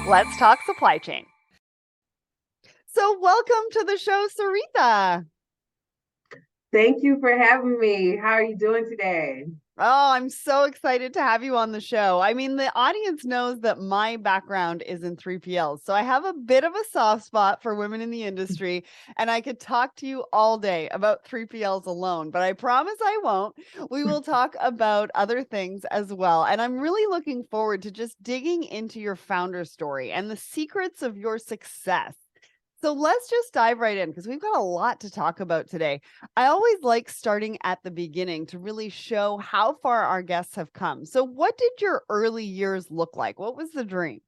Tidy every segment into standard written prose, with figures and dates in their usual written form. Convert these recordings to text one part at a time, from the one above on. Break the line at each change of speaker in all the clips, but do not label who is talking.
Let's talk supply chain. So welcome to the show, Seretha.
Thank you for having me. How are you doing today?
Oh, I'm so excited to have you on the show. I mean, the audience knows that my background is in 3PLs. So I have a bit of a soft spot for women in the industry, and I could talk to you all day about 3PLs alone, but I promise I won't. We will talk about other things as well. And I'm really looking forward to just digging into your founder story and the secrets of your success. So let's just dive right in because we've got a lot to talk about today. I always like starting at the beginning to really show how far our guests have come. So, what did your early years look like? What was the dream?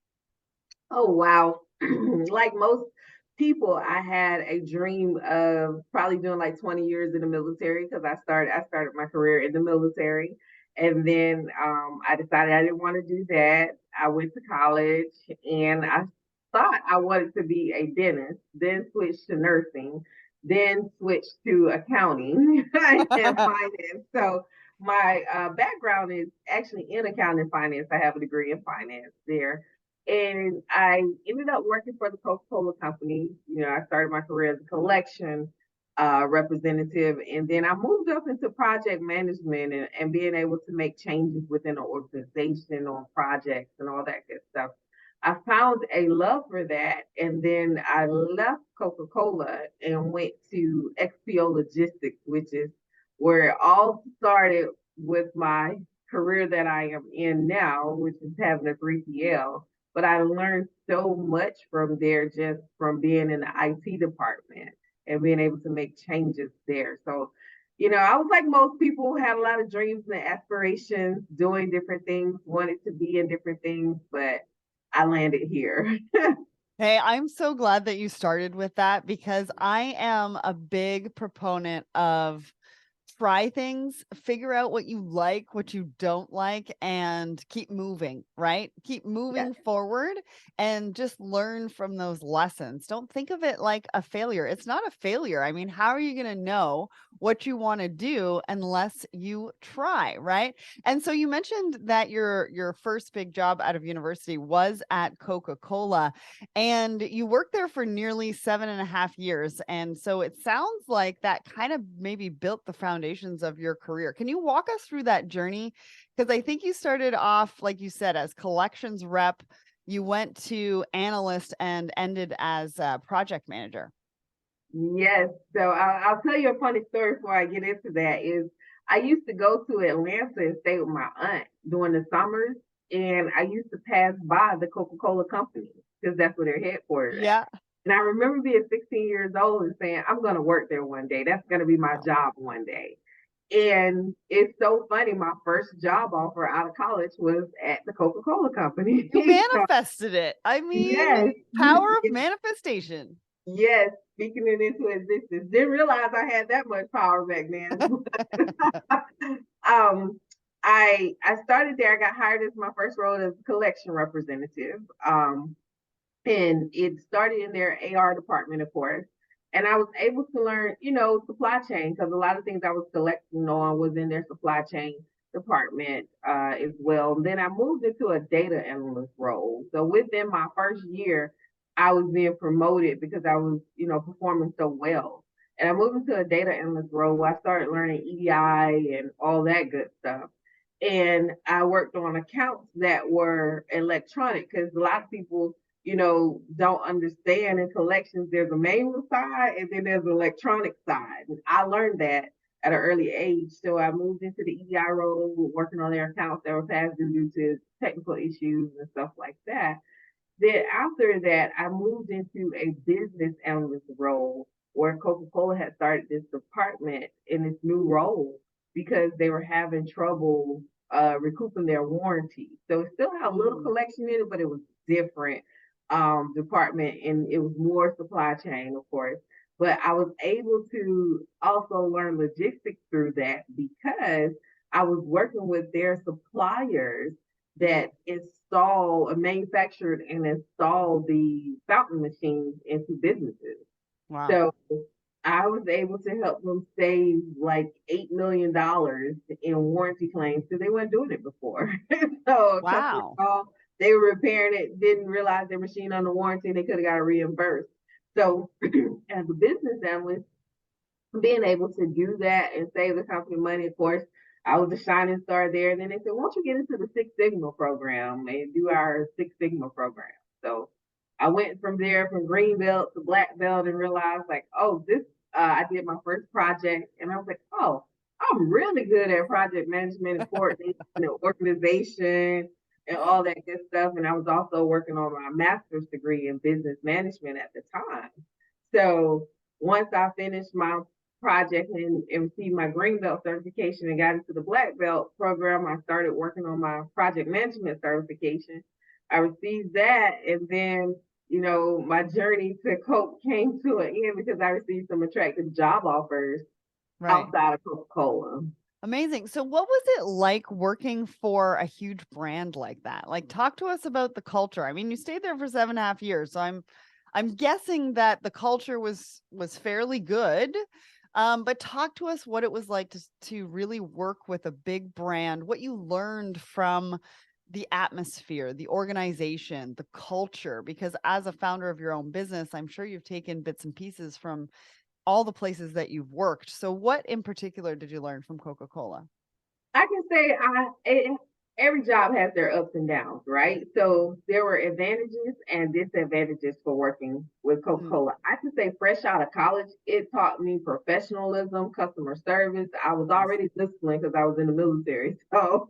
Oh, wow. Like most people, I had a dream of probably doing like 20 years in the military because I started my career in the military. And then I decided I didn't want to do that. I went to college and I thought I wanted to be a dentist, then switched to nursing, then switched to accounting and finance. So my background is actually in accounting and finance. I have a degree in finance there, and I ended up working for the Coca-Cola company. You know, I started my career as a collection representative, and then I moved up into project management and being able to make changes within an organization on projects and all that good stuff. I found a love for that, and then I left Coca-Cola and went to XPO Logistics, which is where it all started with my career that I am in now, which is having a 3PL. But I learned so much from there just from being in the IT department and being able to make changes there. So, you know, I was like most people who had a lot of dreams and aspirations, doing different things, wanted to be in different things, but I landed here.
Hey, I'm so glad that you started with that because I am a big proponent of try things, figure out what you like, what you don't like, and keep moving, right? Keep
Yeah.
moving forward and just learn from those lessons. Don't think of it like a failure. It's not a failure. I mean, how are you going to know what you want to do unless you try, right? And so you mentioned that your first big job out of university was at Coca-Cola, and you worked there for nearly 7.5 years. And so it sounds like that kind of maybe built the foundations of your career. Can you walk us through that journey? Because I think you started off, like you said, as collections rep. You went to analyst and ended as a project manager.
Yes. So I'll tell you a funny story before I get into that. Is I used to go to Atlanta and stay with my aunt during the summers, and I used to pass by the Coca-Cola company because that's where they're headquartered at.
Yeah.
And I remember being 16 years old and saying, I'm going to work there one day. That's going to be my
Wow.
job one day. And it's so funny. My first job offer out of college was at the Coca-Cola company.
You
So,
manifested it. I mean,
yes,
power of manifestation.
yes, speaking it into existence. Didn't realize I had that much power back then. um, I started there. I got hired as my first role as collection representative. And it started in their AR department, of course. And I was able to learn, you know, supply chain because a lot of things I was collecting on was in their supply chain department as well. And then I moved into a data analyst role. So within my first year, I was being promoted because I was, you know, performing so well. And I moved into a data analyst role where I started learning EDI and all that good stuff. And I worked on accounts that were electronic because a lot of people, you know, don't understand in collections there's a manual side and then there's an electronic side. And I learned that at an early age. So I moved into the EDI role, working on their accounts that were past due to technical issues and stuff like that. Then after that, I moved into a business analyst role where Coca-Cola had started this department in this new role because they were having trouble recouping their warranty. So it still had a little
Mm.
collection in it, but it was different department and it was more supply chain, of course. But I was able to also learn logistics through that because I was working with their suppliers that install, manufactured and install the fountain machines into businesses.
Wow.
So I was able to help them save like $8 million in warranty claims because they weren't doing it before. So a company
Wow.
called they were repairing it, didn't realize their machine under warranty, they could have got reimbursed. So as a business analyst, being able to do that and save the company money, of course, I was a shining star there. And then they said, won't you get into the Six Sigma program and do our Six Sigma program? So I went from there from green belt to black belt and realized like, oh, this, I did my first project and I was like, oh, I'm really good at project management and coordination and organization and all that good stuff. And I was also working on my master's degree in business management at the time. So once I finished my project and received my green belt certification and got into the black belt program, I started working on my project management certification. I received that, and then my journey to Coke came to an end because I received some attractive job offers
Right.
outside of Coca-Cola.
Amazing. So what was it like working for a huge brand like that? Like, talk to us about the culture. I mean, you stayed there for 7.5 years, so I'm guessing that the culture was fairly good. But talk to us what it was like to really work with a big brand, what you learned from the atmosphere, the organization, the culture, because as a founder of your own business, I'm sure you've taken bits and pieces from all the places that you've worked. So what in particular did you learn from Coca-Cola?
I can say every job has their ups and downs, right? So there were advantages and disadvantages for working with
Mm,
Coca-Cola. I can say fresh out of college, it taught me professionalism, customer service. I was
yes.
already disciplined because I was in the military. So,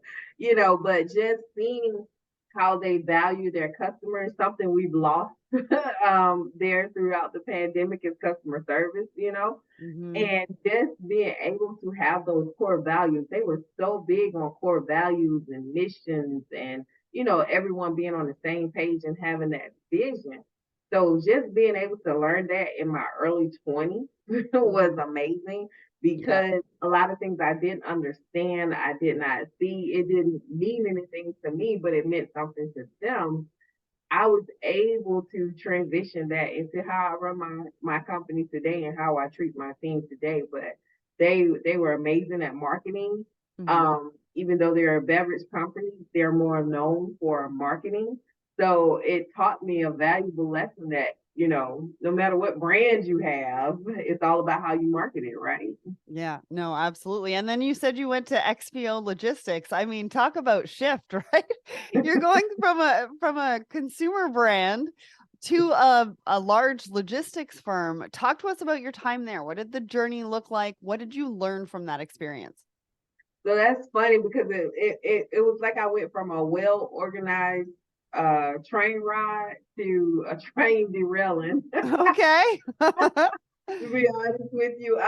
but just seeing how they value their customers, something we've lost there throughout the pandemic is customer service.
Mhm.
And just being able to have those core values, they were so big on core values and missions and, everyone being on the same page and having that vision. So just being able to learn that in my early 20s was
Mhm.
amazing
Yeah.
because a lot of things I didn't understand, I did not see, it didn't mean anything to me, but it meant something to them. I was able to transition that into how I run my company today and how I treat my team today. But they were amazing at marketing.
Mhm.
Even though they're a beverage company, they're more known for marketing. So it taught me a valuable lesson that, no matter what brand you have, it's all about how you market it, right?
Yeah, no, absolutely. And then you said you went to XPO Logistics. I mean, talk about shift, right? You're going from a consumer brand to a large logistics firm. Talk to us about your time there. What did the journey look like? What did you learn from that experience?
So that's funny because it was like I went from a well organized train ride to a train derailing.
Okay.
To be honest with you,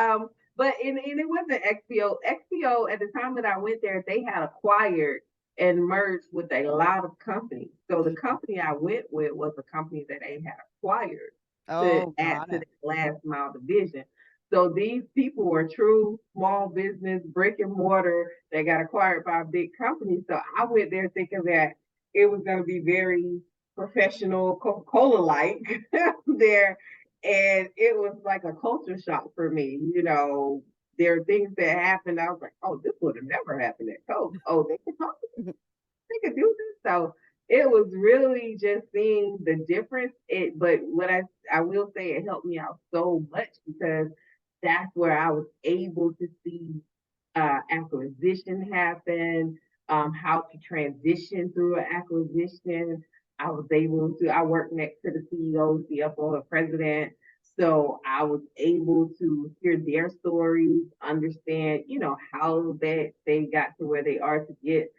but and it wasn't XPO. XPO at the time that I went there, they had acquired and merged with a lot of companies. So the
Mm.
company I went with was a company that they had acquired to
Oh,
add
got
to
it.
the last mile division. So these people were true small business, brick and mortar that got acquired by a big company. So I went there thinking that it was going to be very professional, Coca-Cola like there. And it was like a culture shock for me. There are things that happened. I was like, oh, this would have never happened at Coke. Oh, they could talk, they could do this. So it was really just seeing the difference. But what I will say, it helped me out so much because that's where I was able to see acquisition happen, how to transition through an acquisition. I worked next to the CEO, CFO, and president. So I was able to hear their stories, understand, how they got to where they are to get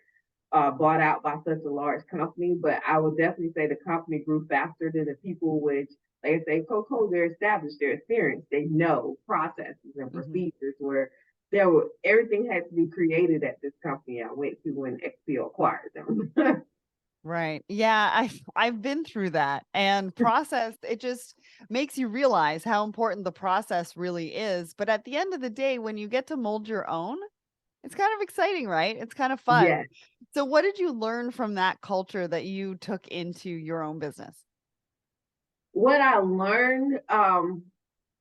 bought out by such a large company. But I would definitely say the company grew faster than the people, which, like I say, Coco, they're established, they're experienced, they know processes and
Mhm.
procedures where everything had to be created at this company I went to when XPO acquired them.
Right. Yeah, I've been through that. And process, it just makes you realize how important the process really is. But at the end of the day, when you get to mold your own, it's kind of exciting, right? It's kind of fun.
Yes.
So what did you learn from that culture that you took into your own business?
What I learned,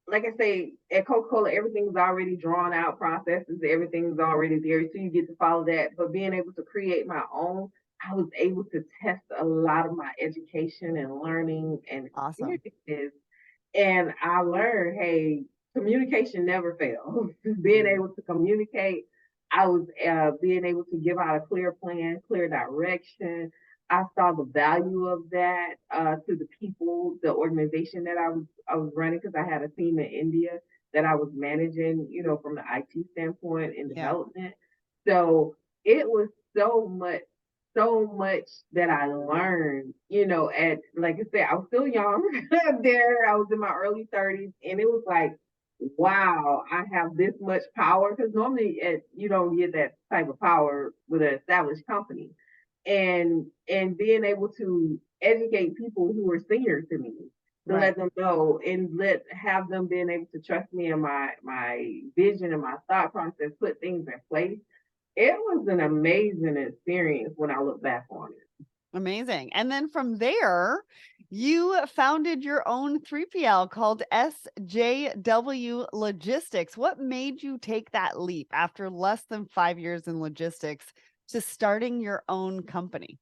like I say, at Coca-Cola, everything's already drawn out processes, everything's already there, so you get to follow that. But being able to create my own I was able to test a lot of my education and learning and
Awesome.
experiences. And I learned, hey, communication never fails. Being
Mm.
able to communicate, I was being able to give out a clear plan, clear direction. I saw the value of that to the people, the organization that I was running, because I had a team in India that I was managing, from the IT standpoint and
Yeah.
development. So it was so much that I learned, at, like I said, I was still young there. I was in my early 30s, and it was like, wow, I have this much power, because normally you don't get that type of power with an established company. And being able to educate people who were senior to me, to
Right.
let them know and have them being able to trust me and my vision and my thought process, put things in place. It was an amazing experience when I look back on it.
Amazing. And then from there, you founded your own 3PL called SJW Logistics. What made you take that leap after less than 5 years in logistics to starting your own company?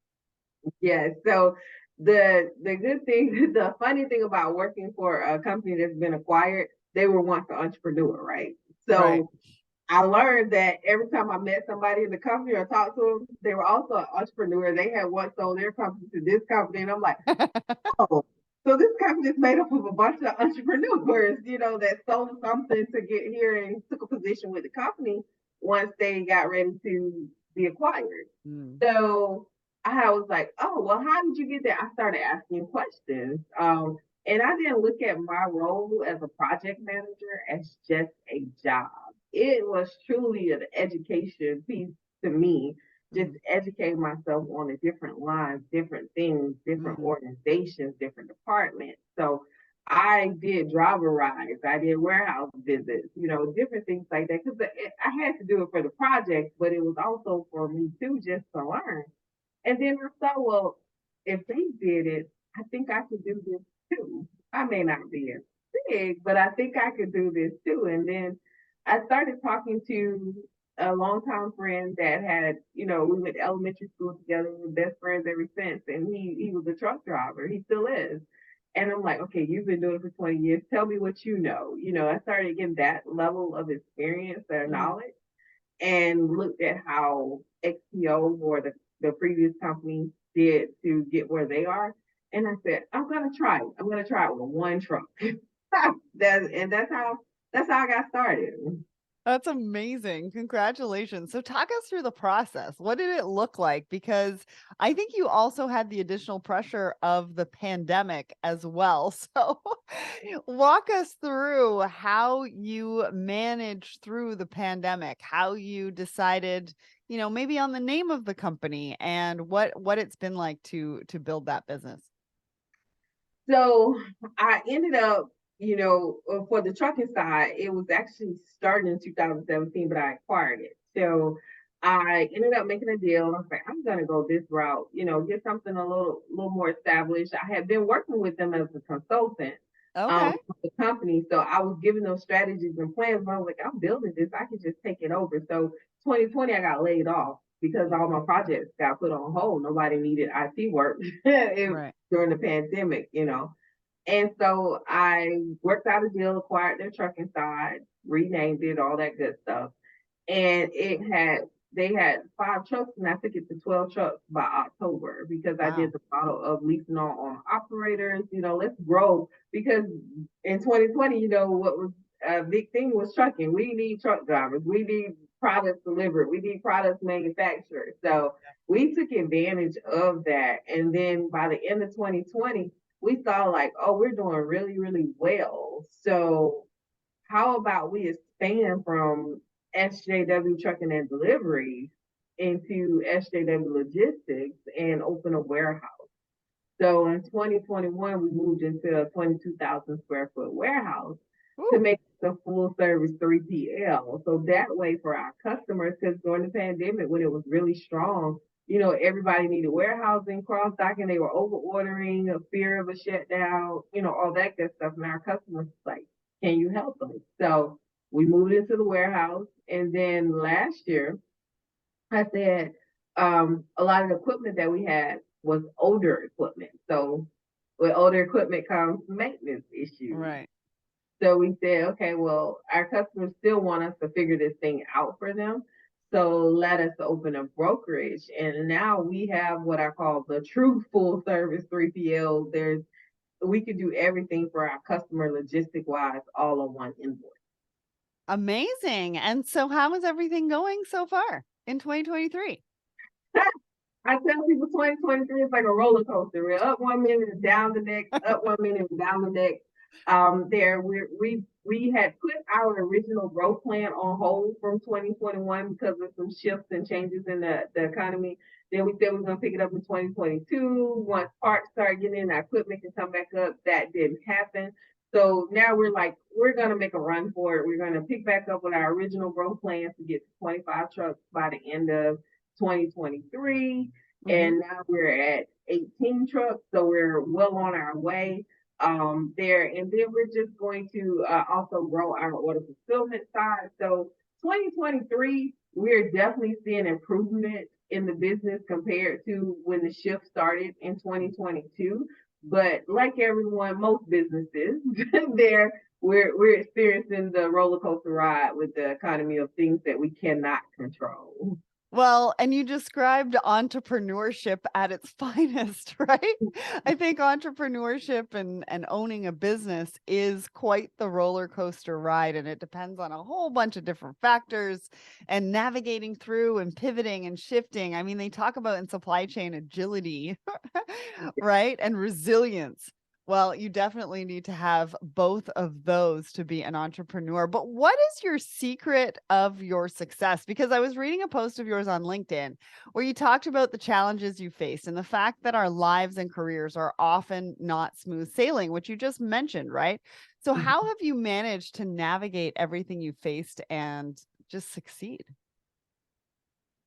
Yeah. So the good thing, the funny thing about working for a company that's been acquired, they were once an entrepreneur, right?
Right.
So I learned that every time I met somebody in the company or talked to them, they were also an entrepreneur. They had once sold their company to this company, and I'm like, oh, so this company is made up of a bunch of entrepreneurs, that sold something to get here and took a position with the company once they got ready to be acquired.
Mm.
So I was like, oh, well, how did you get there? I started asking questions. And I didn't look at my role as a project manager as just a job. It was truly an education piece to me, just
Mm.
educating myself on the different lines, different things, different
Mm.
organizations, different departments. So I did driver rides, I did warehouse visits, different things like that. Because I had to do it for the project, but it was also for me too, just to learn. And then I thought, well, if they did it, I think I could do this too. I may not be as big, but I think I could do this too. And then I started talking to a longtime friend that had, we went to elementary school together. We were best friends ever since. And he was a truck driver. He still is. And I'm like, okay, you've been doing it for 20 years. Tell me what you know. I started getting that level of experience or
Mm.
knowledge, and looked at how XPO or the previous company did to get where they are. And I said, I'm gonna try it. I'm gonna try it with one truck. That's how I got started.
That's amazing. Congratulations. So talk us through the process. What did it look like? Because I think you also had the additional pressure of the pandemic as well. So walk us through how you managed through the pandemic, how you decided, maybe on the name of the company and what it's been like to build that business.
So I ended up, for the trucking side, it was actually starting in 2017, but I acquired it. So I ended up making a deal. I was like, I'm gonna go this route, get something a little more established. I had been working with them as a consultant
Okay.
for the company, so I was giving those strategies and plans. But I was like, I'm building this. I can just take it over. So 2020, I got laid off because
Mm.
all my projects got put on hold. Nobody needed IT work.
Right.
During the pandemic. And so I worked out a deal, acquired their trucking side, renamed it, all that good stuff. And they had 5 trucks, and I took it to 12 trucks by October, because I did
Wow.
the model of leasing on operators. Let's grow, because in 2020, what was a big thing was trucking. We need truck drivers. We need products delivered. We need products manufactured. So we took advantage of that. And then by the end of 2020, we saw like, oh, we're doing really, really well. So how about we expand from SJW Trucking and Deliveries into SJW Logistics and open a warehouse? So in 2021, we moved into a 22,000 square foot warehouse to
Ooh.
make it a full service 3PL. So that way for our customers, because during the pandemic, when it was really strong, everybody needed warehousing, cross docking, they were over ordering, a fear of a shutdown, all that good stuff. And our customers was like, can you help us? So we moved into the warehouse. And then last year, I said, a lot of the equipment that we had was older equipment. So with older equipment comes maintenance issues.
Right.
So we said, okay, well, our customers still want us to figure this thing out for them. So let us open a brokerage. And now we have what I call the true full service 3PL. We can do everything for our customer logistic wise all on one invoice.
Amazing. And so how is everything going so far in 2023?
I tell people 2023 is like a roller coaster. We're up 1 minute and down the next, up 1 minute and down the next. We had put our original growth plan on hold from 2021 because of some shifts and changes in the economy. Then we said we were going to pick it up in 2022. Once parts start getting in, our equipment can come back up. That didn't happen. So now we're like, we're going to make a run for it. We're going to pick back up with our original growth plans to get to 25 trucks by the end of 2023. And now we're at 18 trucks, so we're well on our way there. And then we're just going to also grow our order fulfillment side. So 2023, we're definitely seeing improvement in the business compared to when the shift started in 2022. But like everyone, most businesses, there we're experiencing the roller coaster ride with the economy of things that we cannot control.
Well, and you described entrepreneurship at its finest, right? I think entrepreneurship and owning a business is quite the roller coaster ride, and it depends on a whole bunch of different factors and navigating through and pivoting and shifting. I mean, they talk about in supply chain agility, right? And resilience. Well, you definitely need to have both of those to be an entrepreneur. But what is your secret of your success? Because I was reading a post of yours on LinkedIn where you talked about the challenges you faced and the fact that our lives and careers are often not smooth sailing, which you just mentioned, right? So, how have you managed to navigate everything you faced and just succeed?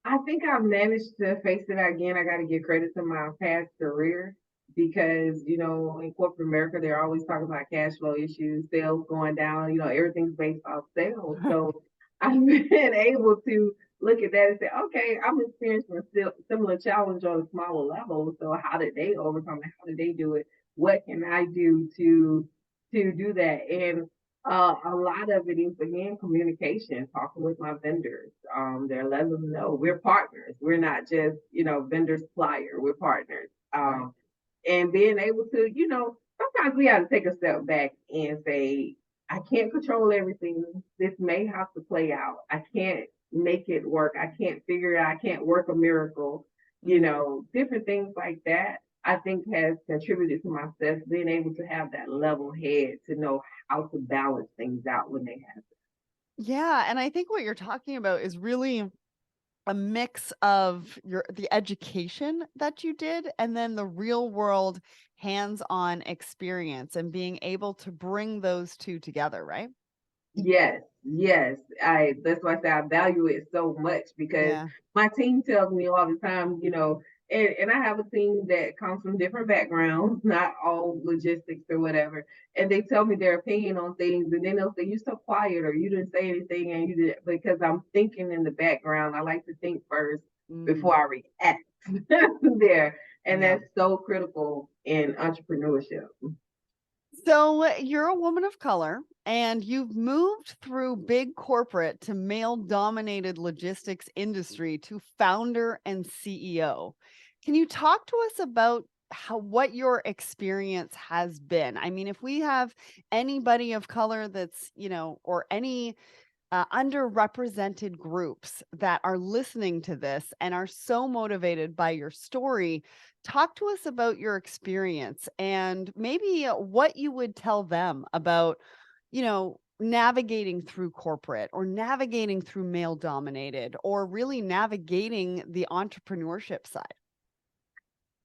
I think I've managed to face it again. I got to give credit to my past career because, in corporate America, they're always talking about cash flow issues, sales going down, everything's based off sales. So I've been able to look at that and say, okay, I'm experiencing a similar challenge on a smaller level. So how did they overcome it? How did they do it? What can I do to do that? And a lot of it is again communication, talking with my vendors. They're letting them know we're partners. We're not just vendor supplier. We're partners. And being able to sometimes we have to take a step back and say I can't control everything. This may have to play out. I can't make it work. I can't figure it out. I can't work a miracle. Different things like that. I think has contributed to my success, being able to have that level head to know how to balance things out when they happen.
Yeah, and I think what you're talking about is really a mix of the education that you did and then the real world hands-on experience and being able to bring those two together, right?
Yes, yes. I That's why I say I value it so much because
Yeah.
my team tells me all the time, and I have a team that comes from different backgrounds, not all logistics or whatever. And they tell me their opinion on things, and then they'll say, "You're so quiet," or "You didn't say anything," and you did because I'm thinking in the background. I like to think first
Mm,
before I react there. And
yeah.
that's so critical in entrepreneurship.
So you're a woman of color and you've moved through big corporate to male dominated logistics industry to founder and CEO. Can you talk to us about what your experience has been? I mean, if we have anybody of color that's, or any underrepresented groups that are listening to this and are so motivated by your story, talk to us about your experience and maybe what you would tell them about, navigating through corporate or navigating through male dominated or really navigating the entrepreneurship side.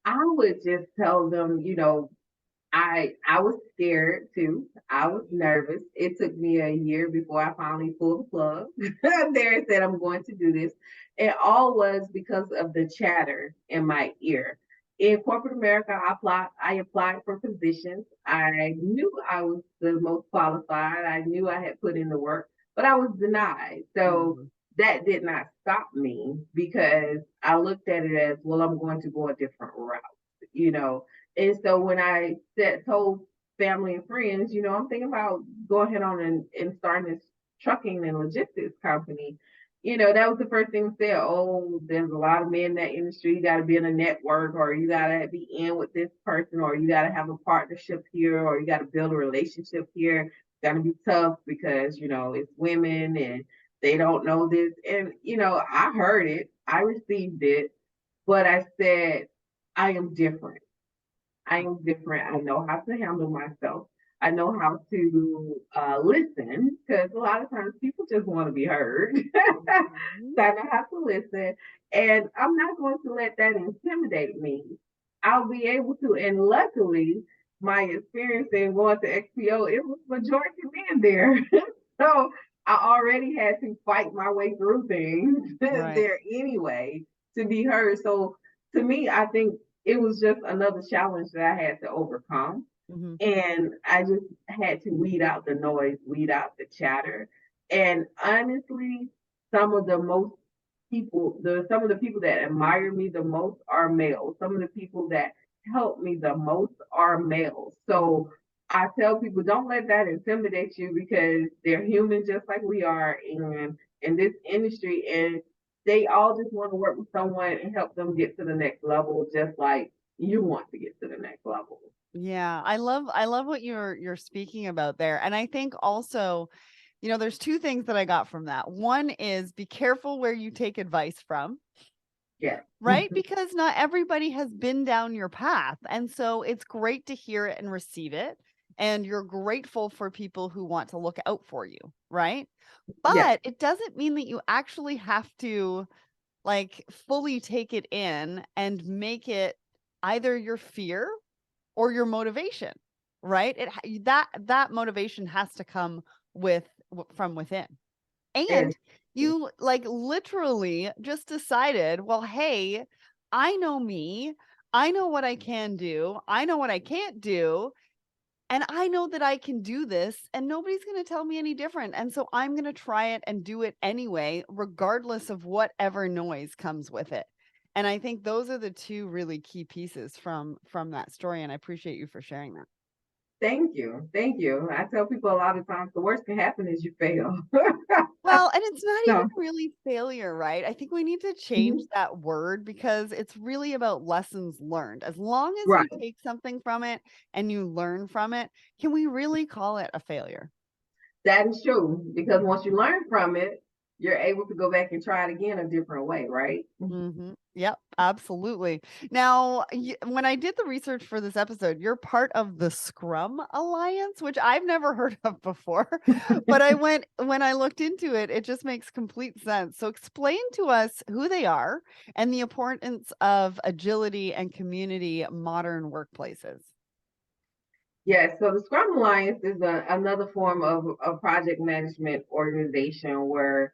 I would just tell them, I was scared too. I was nervous. It took me a year before I finally pulled the plug there and said I'm going to do this. It all was because of the chatter in my ear. In corporate America, I applied for positions. I knew I was the most qualified. I knew I had put in the work, but I was denied. So
Mhm.
that did not stop me because I looked at it as, well, I'm going to go a different route, you know. And so when I told family and friends, I'm thinking about going ahead on and starting this trucking and logistics company. That was the first thing said. Oh, there's a lot of men in that industry. You got to be in a network, or you got to be in with this person, or you got to have a partnership here, or you got to build a relationship here. It's going to be tough because, it's women and they don't know this. And, I heard it, I received it, but I said, I am different. I am different. I know how to handle myself. I know how to listen because a lot of times people just want to be heard.
Mhm.
So I know how to listen. And I'm not going to let that intimidate me. I'll be able to. And luckily, my experience in going to XPO, it was majority men there. So I already had to fight my way through things
Right.
there anyway to be heard. So to me, I think it was just another challenge that I had to overcome.
Mhm.
And I just had to weed out the noise, weed out the chatter. And honestly, some of the people that admire me the most are males. Some of the people that help me the most are males. So I tell people, don't let that intimidate you because they're human just like we are in this industry. And they all just want to work with someone and help them get to the next level, just like you want to get to the next level.
Yeah, I love what you're speaking about there. And I think also, there's two things that I got from that. One is be careful where you take advice from,
Yeah.
right? Because not everybody has been down your path. And so it's great to hear it and receive it. And you're grateful for people who want to look out for you, right?
Yeah.
But it doesn't mean that you actually have to like fully take it in and make it either your fear or your motivation, right? That motivation has to come from within.
Yes.
And you like literally just decided, well, hey, I know me. I know what I can do. I know what I can't do. And I know that I can do this and nobody's going to tell me any different. And so I'm going to try it and do it anyway, regardless of whatever noise comes with it. And I think those are the two really key pieces from that story. And I appreciate you for sharing that.
Thank you. Thank you. I tell people a lot of times the worst can happen is you fail.
Well, and it's not even
So,
really failure, right? I think we need to change
mhm,
that word because it's really about lessons learned. As long as you
right.
take something from it and you learn from it, can we really call it a failure?
That is true because once you learn from it, you're able to go back and try it again a different way, right?
Yep, absolutely. Now, when I did the research for this episode, you're part of the Scrum Alliance, which I've never heard of before. But when I looked into it, it just makes complete sense. So explain to us who they are and the importance of agility and community modern workplaces.
Yes, so the Scrum Alliance is another form of a project management organization where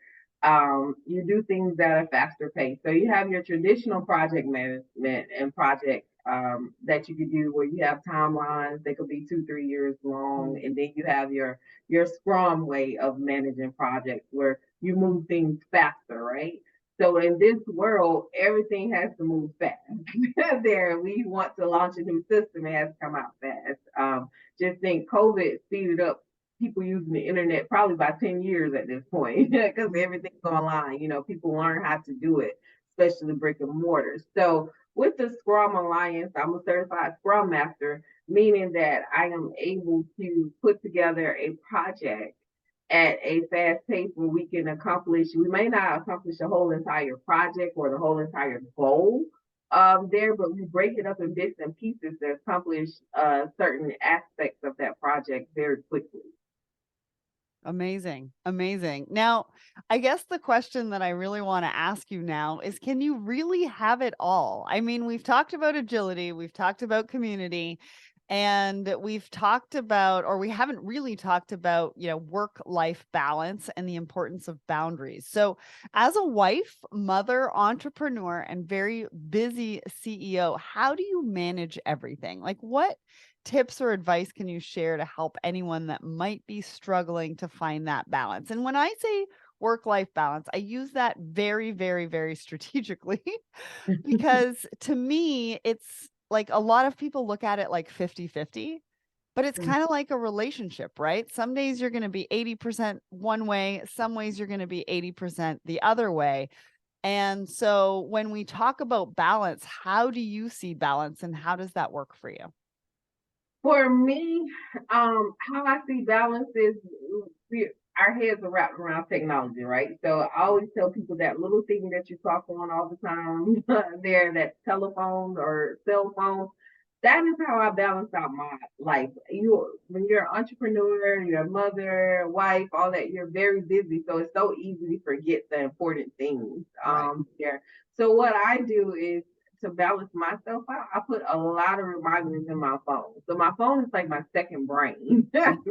you do things at a faster pace. So you have your traditional project management and project that you could do where you have timelines. They could be 2, 3 years long,
Mm.
and then you have your Scrum way of managing projects where you move things faster, right? So in this world, everything has to move fast. There, we want to launch a new system, it has to come out fast. Just think COVID speeded up people using the internet probably by 10 years at this point because
Mm.
everything's online. People learn how to do it, especially brick and mortar. So with the Scrum Alliance, I'm a certified Scrum Master, meaning that I am able to put together a project at a fast pace where we may not accomplish the whole entire project or the whole entire goal there, but we break it up in bits and pieces to accomplish certain aspects of that project very quickly.
Amazing. Amazing. Now, I guess the question that I really want to ask you now is can you really have it all? I mean, we've talked about agility, we've talked about community, and we've talked about, or we haven't really talked about, work life balance and the importance of boundaries. So, as a wife, mother, entrepreneur, and very busy CEO, how do you manage everything? Like, what tips or advice can you share to help anyone that might be struggling to find that balance? And when I say work-life balance. I use that very, very, very strategically because to me, it's like a lot of people look at it like 50-50, but it's kind of like a relationship, right? Some days you're going to be 80% one way, some ways you're going to be 80% the other way. And so when we talk about balance, how do you see balance and how does that work for you?
For me, how I see balance is our heads are wrapped around technology, right? So I always tell people that little thing that you talk on all the time there, that telephone or cell phone, that is how I balance out my life. When you're an entrepreneur, you're a mother, wife, all that, you're very busy. So it's so easy to forget the important things
Right.
there. So what I do is to balance myself out, I put a lot of reminders in my phone. So my phone is like my second brain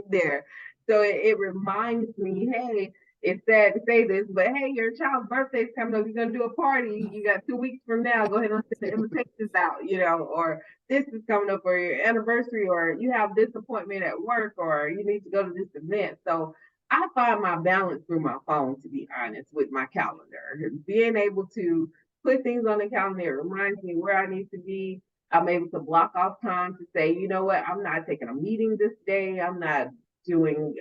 there. So it reminds me, hey, it's sad to say this, but hey, your child's birthday is coming up. You're gonna do a party. You got 2 weeks from now. Go ahead and send the invitations out, or this is coming up for your anniversary, or you have this appointment at work, or you need to go to this event. So I find my balance through my phone, to be honest, with my calendar. Being able to put things on the calendar, it reminds me where I need to be. I'm able to block off time to say, you know what, I'm not taking a meeting this day. I'm not doing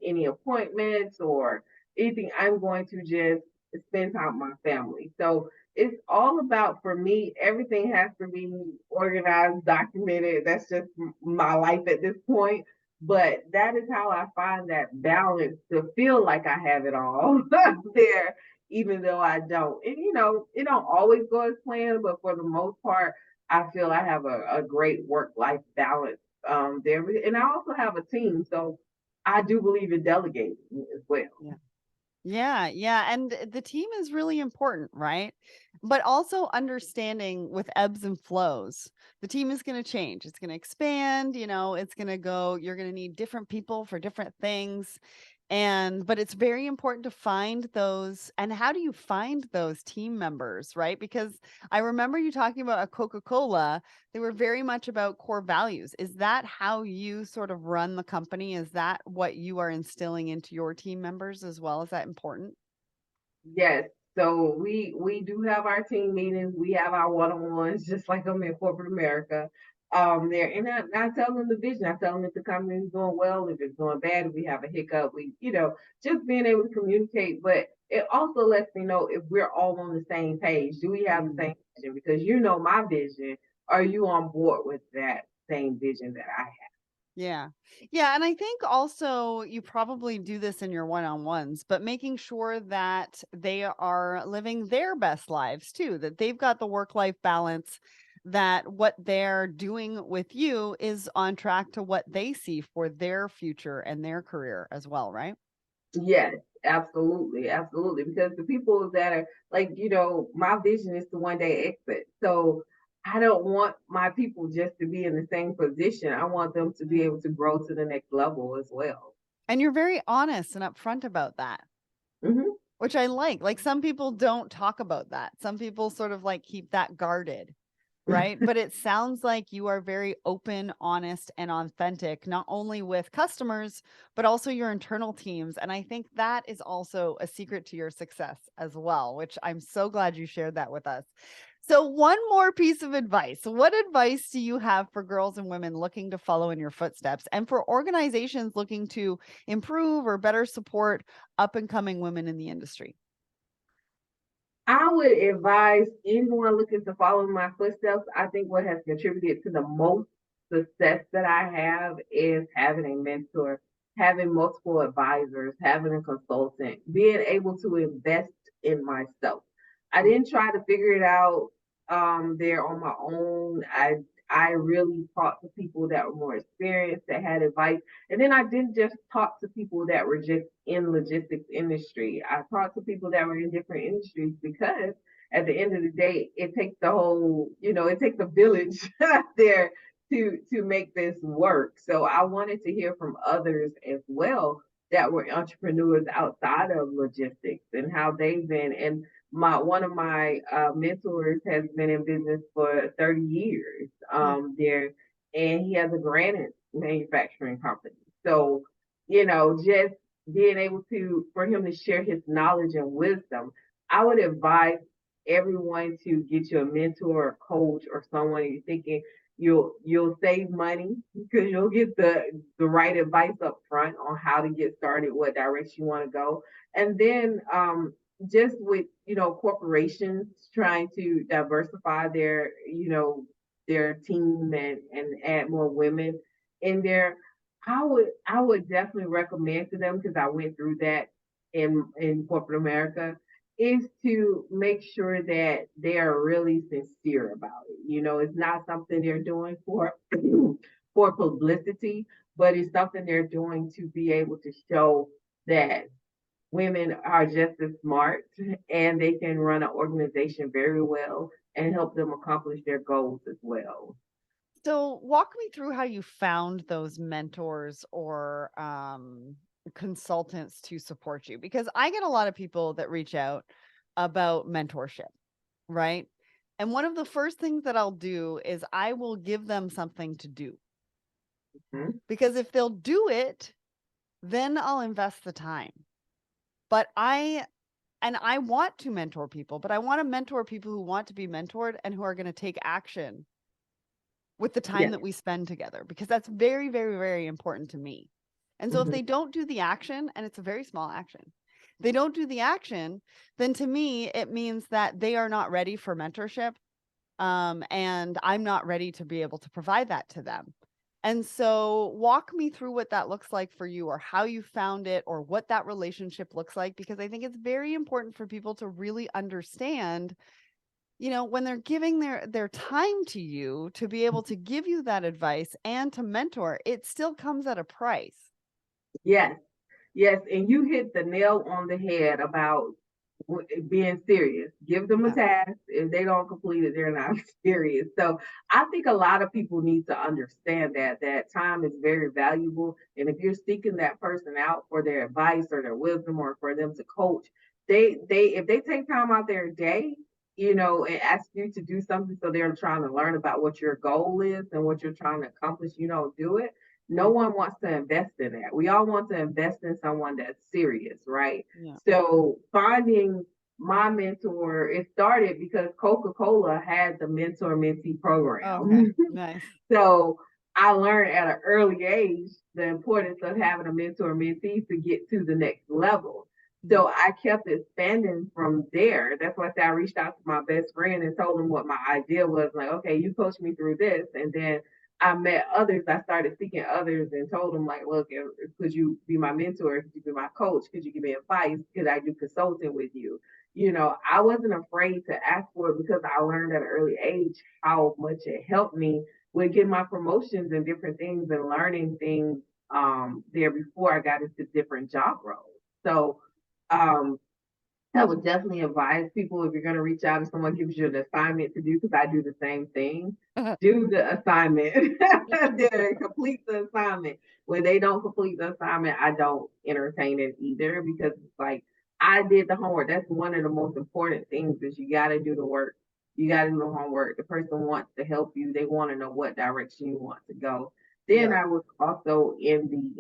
any appointments or anything. I'm going to just spend time with my family. So it's all about, for me, everything has to be organized, documented. That's just my life at this point. But that is how I find that balance to feel like I have it all there, even though I don't. And it don't always go as planned, but for the most part, I feel I have a great work-life balance there. And I also have a team, so I do believe in delegating as well.
Yeah. Yeah, yeah. And the team is really important, right? But also understanding with ebbs and flows, the team is going to change. It's going to expand, it's going to go, you're going to need different people for different things. But it's very important to find those. And how do you find those team members, right? Because I remember you talking about a Coca-Cola, they were very much about core values. Is that how you sort of run the company? Is that what you are instilling into your team members as well? Is that important?
Yes. So we do have our team meetings. We have our one-on-ones, just like I'm in corporate America. There, and I tell them the vision. I tell them if the company is doing well, if it's doing bad, if we have a hiccup, just being able to communicate. But it also lets me know if we're all on the same page. Do we have the
Mm.
same vision? Because you know my vision. Are you on board with that same vision that I have?
Yeah. Yeah. And I think also you probably do this in your one on ones, but making sure that they are living their best lives too, that they've got the work life balance, that what they're doing with you is on track to what they see for their future and their career as well, right?
Yes, absolutely, absolutely. Because the people that are like, my vision is to one day exit. So I don't want my people just to be in the same position. I want them to be
Yeah.
able to grow to the next level as well.
And you're very honest and upfront about that,
Hmm.
which I like. Like some people don't talk about that. Some people sort of like keep that guarded. Right? But it sounds like you are very open, honest, and authentic, not only with customers, but also your internal teams. And I think that is also a secret to your success as well, which I'm so glad you shared that with us. So, one more piece of advice. What advice do you have for girls and women looking to follow in your footsteps and for organizations looking to improve or better support up and coming women in the industry?
I would advise anyone looking to follow in my footsteps. I think what has contributed to the most success that I have is having a mentor, having multiple advisors, having a consultant, being able to invest in myself. I didn't try to figure it out there on my own. I really talked to people that were more experienced, that had advice. And then I didn't just talk to people that were just in logistics industry. I talked to people that were in different industries because at the end of the day, it takes the whole, it takes a village there to make this work. So I wanted to hear from others as well that were entrepreneurs outside of logistics and how they've been. And one of my mentors has been in business for 30 years
Mm.
there, and he has a granite manufacturing company. So just being able to, for him to share his knowledge and wisdom, I would advise everyone to get you a mentor or coach or someone you're thinking you'll save money because you'll get the right advice up front on how to get started, what direction you want to go. And then just with corporations trying to diversify their their team and add more women in there, I would definitely recommend to them, because I went through that in corporate America, is to make sure that they are really sincere about it. It's not something they're doing for for publicity, but it's something they're doing to be able to show that women are just as smart and they can run an organization very well and help them accomplish their goals as well.
So walk me through how you found those mentors or consultants to support you, because I get a lot of people that reach out about mentorship, right? And one of the first things that I'll do is I will give them something to do,
Mhm.
because if they'll do it, then I'll invest the time. But I want to mentor people, but I want to mentor people who want to be mentored and who are going to take action with the time
Yeah.
that we spend together, because that's very, very, very important to me. And so if
Mhm.
they don't do the action, and it's a very small action, they don't do the action, then to me, it means that they are not ready for mentorship. And I'm not ready to be able to provide that to them. And so walk me through what that looks like for you, or how you found it, or what that relationship looks like, because I think it's very important for people to really understand, when they're giving their time to you to be able to give you that advice and to mentor, it still comes at a price.
Yes. Yes, and you hit the nail on the head about being serious. Give them a
Yeah.
task. If they don't complete it, they're not serious. So I think a lot of people need to understand that time is very valuable. And if you're seeking that person out for their advice or their wisdom or for them to coach, they if they take time out their day, and ask you to do something, so they're trying to learn about what your goal is and what you're trying to accomplish, you don't do it. No
Mm,
one wants to invest in that. We all want to invest in someone that's serious, right?
yeah.
So finding my mentor, it started because Coca-Cola had the mentor mentee
Okay.
program.
Nice.
So I learned at an early age the importance of having a mentor mentee to get to the next level.
Mhm.
So I kept expanding from there. That's why I said I reached out to my best friend and told him what my idea was. Like, okay, you coached me through this. And then I met others. I started seeking others and told them, like, look, could you be my mentor? Could you be my coach? Could you give me advice? Could I do consulting with you? I wasn't afraid to ask for it because I learned at an early age how much it helped me with getting my promotions and different things and learning things there before I got into different job roles. So um, I would definitely advise people, if you're going to reach out and someone gives you an assignment to do, because I do the same thing, do the assignment, complete the assignment. When they don't complete the assignment, I don't entertain it either, because it's like, I did the homework. That's one of the most important things, is you got to do the work. You got to do the homework. The person wants to help you. They want to know what direction you want to go. Then
Yeah.
I was also in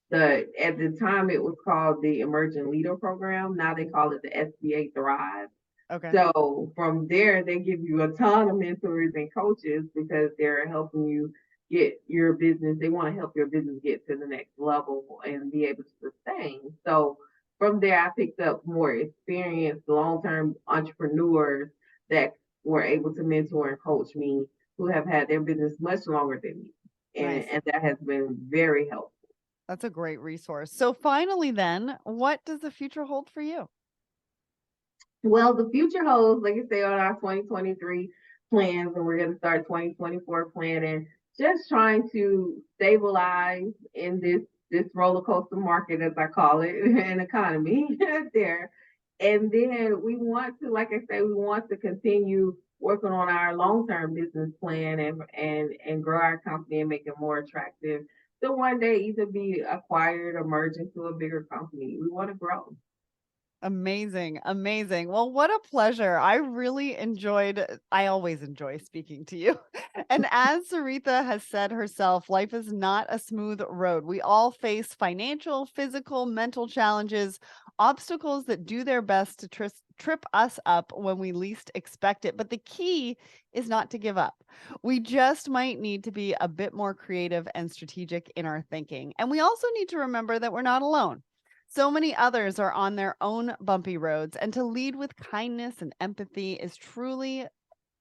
the at the time it was called the Emerging Leader Program. Now they call it the SBA Thrive.
Okay.
So from there, they give you a ton of mentors and coaches because they're helping you get your business. They want to help your business get to the next level and be able to sustain. So from there, I picked up more experienced long-term entrepreneurs that were able to mentor and coach me, who have had their business much longer than me. And,
Nice.
and that has been very helpful.
That's a great resource. So finally then, what does the future hold for you?
Well, the future holds, like I say, on our 2023 plans, and we're going to start 2024 planning, just trying to stabilize in this roller coaster market, as I call it, and economy there. And then we want to, like I say, we want to continue working on our long-term business plan and grow our company and make it more attractive. So one day either be acquired or merge into a bigger company. We want to grow.
Amazing. Amazing. Well, what a pleasure. I always enjoy speaking to you. And as Saritha has said herself, life is not a smooth road. We all face financial, physical, mental challenges, obstacles that do their best to trip us up when we least expect it. But the key is not to give up. We just might need to be a bit more creative and strategic in our thinking. And we also need to remember that we're not alone. So many others are on their own bumpy roads, and to lead with kindness and empathy is truly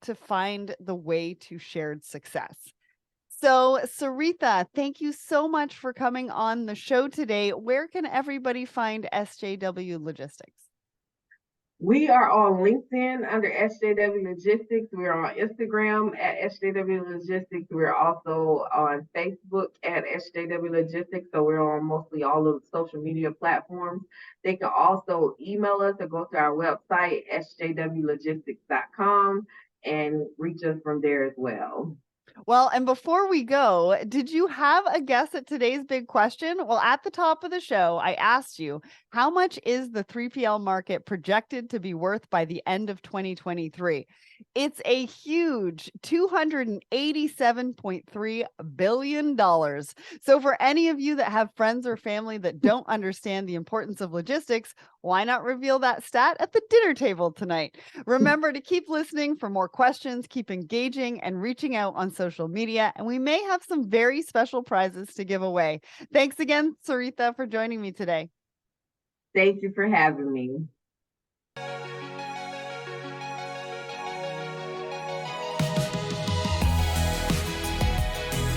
to find the way to shared success. So, Saritha, thank you so much for coming on the show today. Where can everybody find SJW Logistics?
We are on LinkedIn under SJW Logistics. We're on Instagram at SJW Logistics. We're also on Facebook at SJW Logistics. So we're on mostly all of the social media platforms. They can also email us or go to our website, sjwlogistics.com, and reach us from there as well.
Well, and before we go, did you have a guess at today's big question? Well, at the top of the show, I asked you, how much is the 3PL market projected to be worth by the end of 2023? It's a huge $287.3 billion. So, for any of you that have friends or family that don't understand the importance of logistics, why not reveal that stat at the dinner table tonight? Remember to keep listening for more questions, keep engaging, and reaching out on social media. And we may have some very special prizes to give away. Thanks again, Saritha, for joining me today.
Thank you for having me.